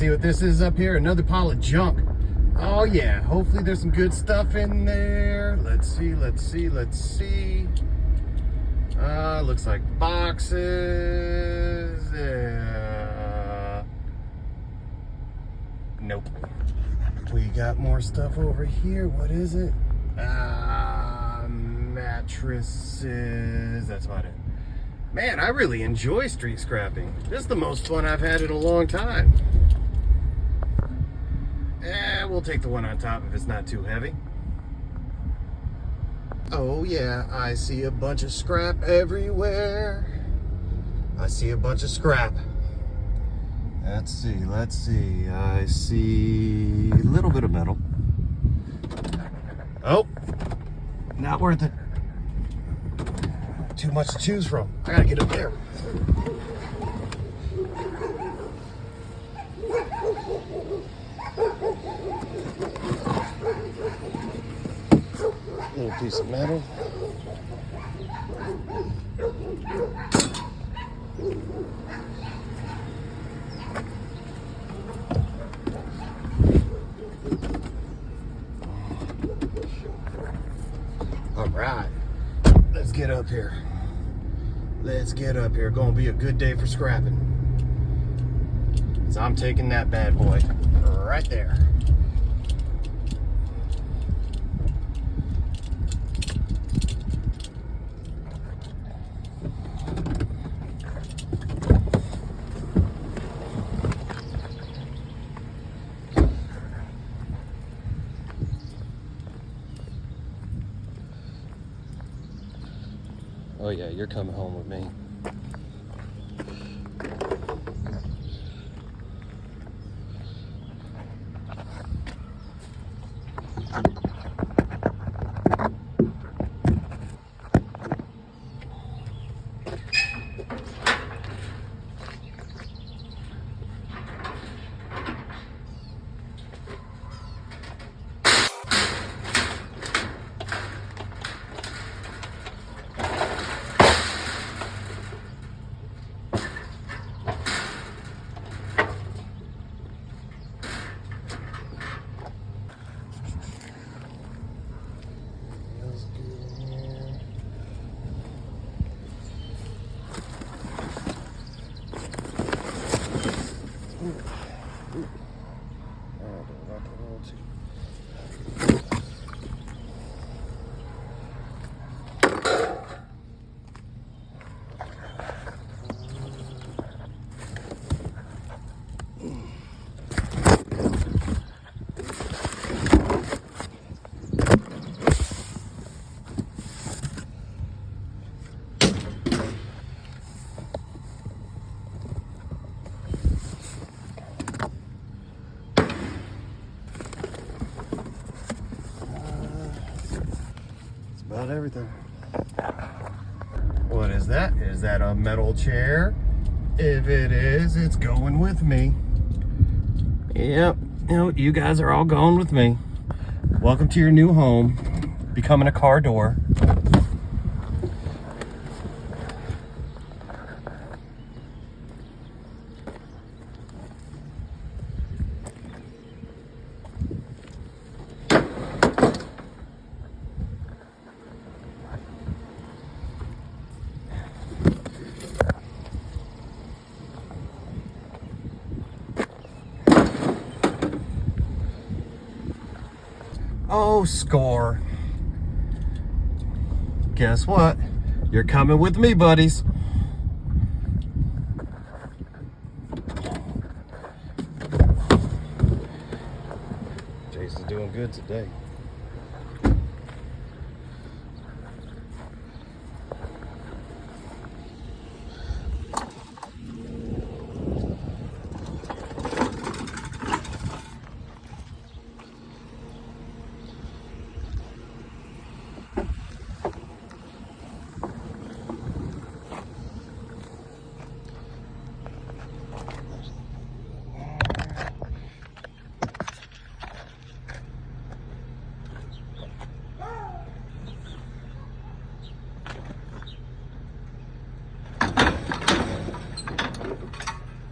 See what this is up here? Another pile of junk. Oh yeah, hopefully there's some good stuff in there. Let's see. Looks like boxes. Nope. We got more stuff over here. What is it? Mattresses. That's about it. Man, I really enjoy street scrapping. This is the most fun I've had in a long time. We'll take the one on top if it's not too heavy. Oh yeah, I see a bunch of scrap everywhere. I see a bunch of scrap. Let's see. I see a little bit of metal. Oh, not worth it. Too much to choose from. I gotta get up there. Little piece of metal. All right, let's get up here. Gonna be a good day for scrapping. So I'm taking that bad boy right there. Oh yeah, you're coming home with me. About everything. What is that? Is that a metal chair? If it is, it's going with me. Yep, you guys are all going with me. Welcome to your new home, becoming a car door. Oh, score. Guess what? You're coming with me, buddies. Jason's doing good today.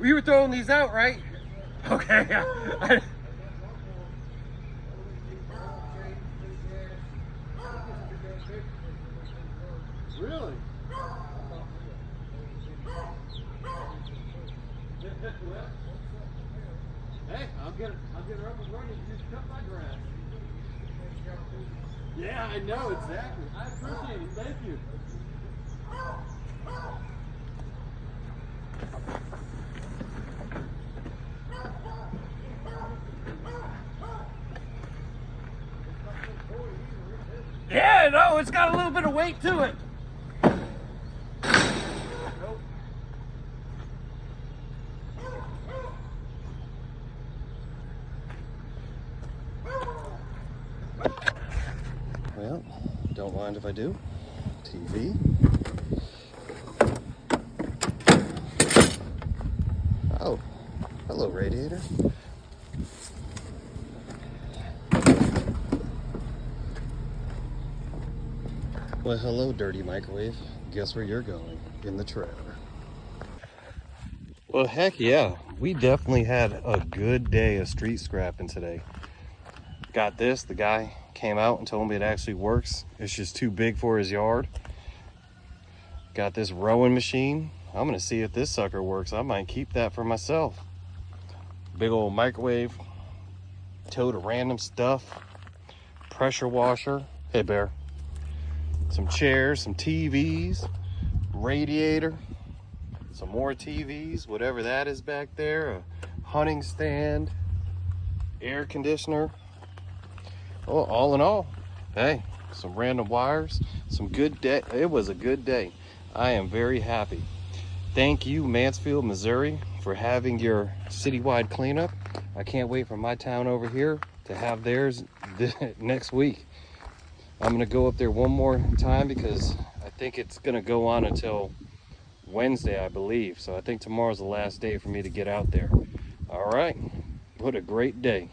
You were throwing these out, right? Okay. Really? Hey, I'll get her up and running. Just cut my grass. Yeah, I know, exactly. I appreciate it. Thank you. Yeah, no, it's got a little bit of weight to it. Well, don't mind if I do. TV. Oh, hello, radiator. Well, hello, dirty microwave. Guess where you're going? In the trailer. Well, heck yeah. We definitely had a good day of street scrapping today. Got this. The guy came out and told me it actually works. It's just too big for his yard. Got this rowing machine. I'm going to see if this sucker works. I might keep that for myself. Big old microwave. Tote of random stuff. Pressure washer. Hey, Bear. Some chairs, some TVs, radiator, some more TVs, whatever that is back there, a hunting stand, air conditioner. Oh, all in all, hey, some random wires, some good day. It was a good day. I am very happy. Thank you, Mansfield, Missouri, for having your citywide cleanup. I can't wait for my town over here to have theirs next week. I'm gonna go up there one more time because I think it's gonna go on until Wednesday, I believe. So I think tomorrow's the last day for me to get out there. All right, what a great day.